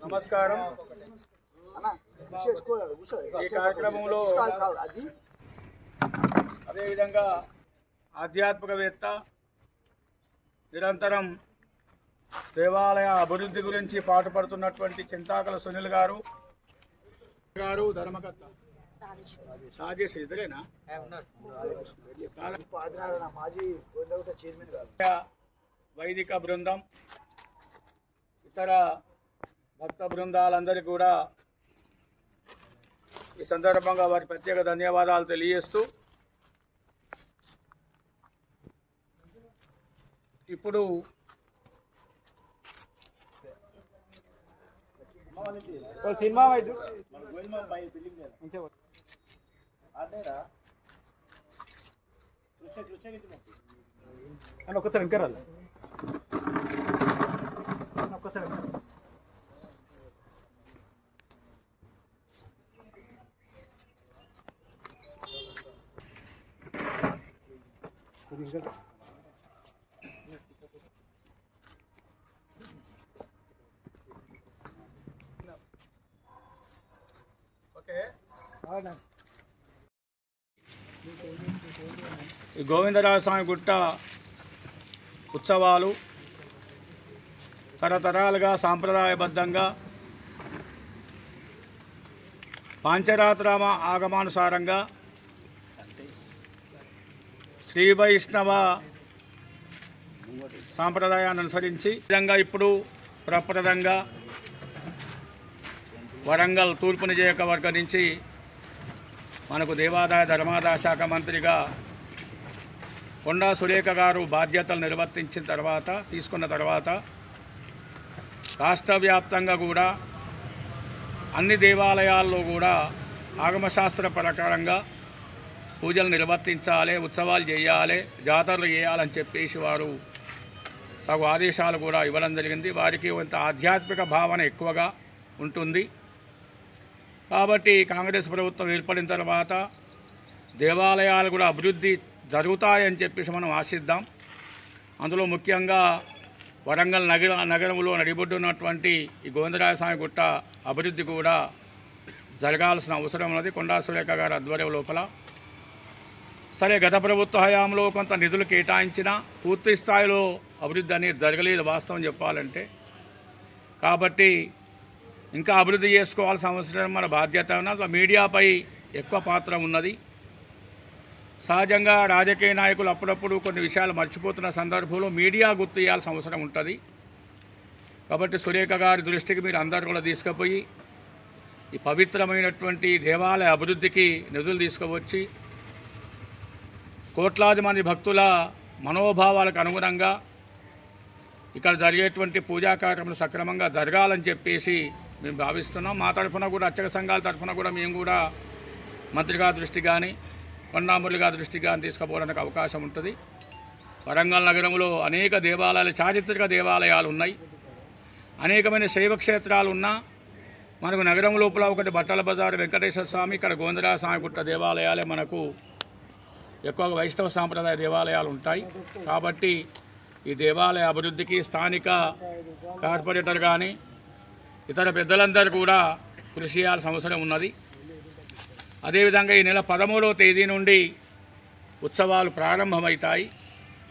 నమస్కారం. ఈ కార్యక్రమంలో అదేవిధంగా ఆధ్యాత్మికవేత్త నిరంతరం దేవాలయ అభివృద్ధి గురించి పాటుపడుతున్నటువంటి చింతాకల సునీల్ గారు ధర్మకర్త రాజేష్ ఇద్దరేనా వైదిక బృందం ఇతర భక్త బృందాలందరికీ కూడా ఈ సందర్భంగా వారి ప్రత్యేక ధన్యవాదాలు తెలియజేస్తూ ఇప్పుడు సినిమా ఒక్కసారి ఇంకా రాలి ఒక్కసారి ఈ గోవిందరాజస్వామి గుట్ట ఉత్సవాలు తరతరాలుగా సాంప్రదాయబద్ధంగా పాంచరాత్రామ ఆగమానుసారంగా శ్రీ వైష్ణవ సాంప్రదాయాన్ని అనుసరించి విధంగా ఇప్పుడు ప్రప్రదంగా వరంగల్ తూర్పు నియోజకవర్గం నుంచి మనకు దేవాదాయ ధర్మాదాయ శాఖ మంత్రిగా కొండా సురేఖ గారు బాధ్యతలు నిర్వర్తించిన తర్వాత తీసుకున్న తర్వాత రాష్ట్ర వ్యాప్తంగా కూడా అన్ని దేవాలయాల్లో కూడా ఆగమశాస్త్ర ప్రకారంగా పూజలు నిర్వర్తించాలి, ఉత్సవాలు చేయాలి, జాతరలు చేయాలని చెప్పేసి వారు తగు ఆదేశాలు కూడా ఇవ్వడం జరిగింది. వారికి కొంత ఆధ్యాత్మిక భావన ఎక్కువగా ఉంటుంది కాబట్టి కాంగ్రెస్ ప్రభుత్వం ఏర్పడిన తర్వాత దేవాలయాలు కూడా అభివృద్ధి జరుగుతాయని చెప్పేసి మనం ఆశిద్దాం. అందులో ముఖ్యంగా వరంగల్ నగరంలో నడిబొడ్డున్నటువంటి ఈ గోవిందరాజస్వామి గుట్ట అభివృద్ధి కూడా జరగాల్సిన అవసరం ఉన్నది. కొండా సురేఖ గారి ఆధ్వర్యం లోపల సరే గత ప్రభుత్వ హయాంలో కొంత నిధులు కేటాయించినా పూర్తి స్థాయిలో అభివృద్ధి అనేది జరగలేదు వాస్తవం చెప్పాలంటే. కాబట్టి ఇంకా అభివృద్ధి చేసుకోవాల్సిన అవసరం మన బాధ్యత ఉన్నది. మీడియాపై ఎక్కువ పాత్ర ఉన్నది. సహజంగా రాజకీయ నాయకులు అప్పుడప్పుడు కొన్ని విషయాలు మర్చిపోతున్న సందర్భంలో మీడియా గుర్తు చేయాల్సిన అవసరం ఉంటుంది. కాబట్టి సురేఖ గారి దృష్టికి మీరు అందరూ కూడా తీసుకుపోయి ఈ పవిత్రమైనటువంటి దేవాలయ అభివృద్ధికి నిధులు తీసుకువచ్చి కోట్లాది మంది భక్తుల మనోభావాలకు అనుగుణంగా ఇక్కడ జరిగేటువంటి పూజా కార్యక్రమాలు సక్రమంగా జరగాలని చెప్పేసి మేము భావిస్తున్నాం. మా తరఫున కూడా అర్చక సంఘాల తరఫున కూడా మేము కూడా మంత్రి గారి దృష్టి కానీ కొండామురళి గారి దృష్టి కానీ తీసుకుపోవడానికి అవకాశం ఉంటుంది. వరంగల్ నగరంలో అనేక దేవాలయాలు, చారిత్రక దేవాలయాలు ఉన్నాయి, అనేకమైన శైవక్షేత్రాలు ఉన్నా మనకు నగరం లోపల ఒకటి బట్టల బజారు వెంకటేశ్వర స్వామి, ఇక్కడ గోవిందరాజస్వామి గుట్ట దేవాలయాలే మనకు ఎక్కువగా వైష్ణవ సాంప్రదాయ దేవాలయాలు ఉంటాయి. కాబట్టి ఈ దేవాలయ అభివృద్ధికి స్థానిక కార్పొరేటర్ కానీ ఇతర పెద్దలందరూ కూడా కృషి చేయాల్సిన అవసరం ఉన్నది. అదేవిధంగా ఈ నెల 13వ తేదీ నుండి ఉత్సవాలు ప్రారంభమవుతాయి.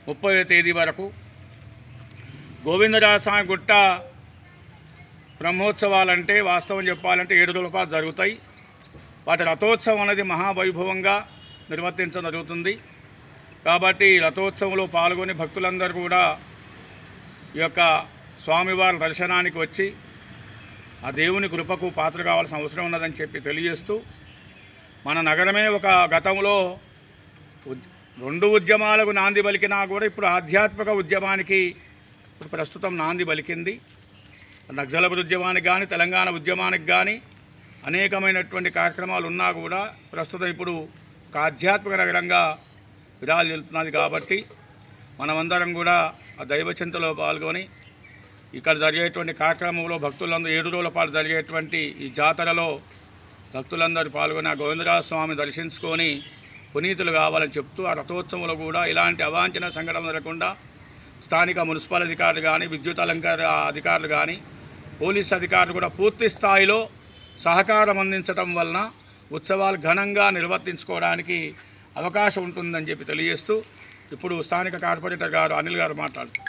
30వ తేదీ వరకు గోవిందరాజస్వామి గుట్ట బ్రహ్మోత్సవాలంటే వాస్తవం చెప్పాలంటే 7 రోజుల పాటు జరుగుతాయి. వాటి రథోత్సవం అనేది మహావైభవంగా నిర్వర్తించడం జరుగుతుంది. కాబట్టి రథోత్సవంలో పాల్గొని భక్తులందరూ కూడా ఈ యొక్క స్వామివారి దర్శనానికి వచ్చి ఆ దేవుని కృపకు పాత్ర కావాల్సిన అవసరం ఉన్నదని చెప్పి తెలియజేస్తూ మన నగరమే ఒక గతంలో 2 ఉద్యమాలకు నాంది పలికినా కూడా ఇప్పుడు ఆధ్యాత్మిక ఉద్యమానికి ఇప్పుడు ప్రస్తుతం నాంది పలికింది. నక్సలబద్ ఉద్యమానికి కానీ తెలంగాణ ఉద్యమానికి కానీ అనేకమైనటువంటి కార్యక్రమాలు ఉన్నా కూడా ప్రస్తుతం ఇప్పుడు ఒక ఆధ్యాత్మిక నగరంగా విరాలు చెల్లుతున్నది. కాబట్టి మనమందరం కూడా ఆ దైవచింతలో పాల్గొని ఇక్కడ జరిగేటువంటి కార్యక్రమంలో భక్తులందరూ 7 రోజుల పాటు జరిగేటువంటి ఈ జాతరలో భక్తులందరూ పాల్గొని ఆ గోవిందరాజస్వామి దర్శించుకొని పునీతులు కావాలని చెప్తూ ఆ రథోత్సవంలో కూడా ఇలాంటి అవాంఛనీయ సంఘటనలు జరగకుండా స్థానిక మున్సిపల్ అధికారులు కానీ విద్యుత్ అధికారులు కానీ పోలీస్ అధికారులు కూడా పూర్తి స్థాయిలో సహకారం అందించడం వలన ఉత్సవాలు ఘనంగా నిర్వర్తించుకోవడానికి అవకాశం ఉంటుందని చెప్పి తెలియజేస్తూ ఇప్పుడు స్థానిక కార్పొరేటర్ గారు అనిల్ గారు మాట్లాడుతారు.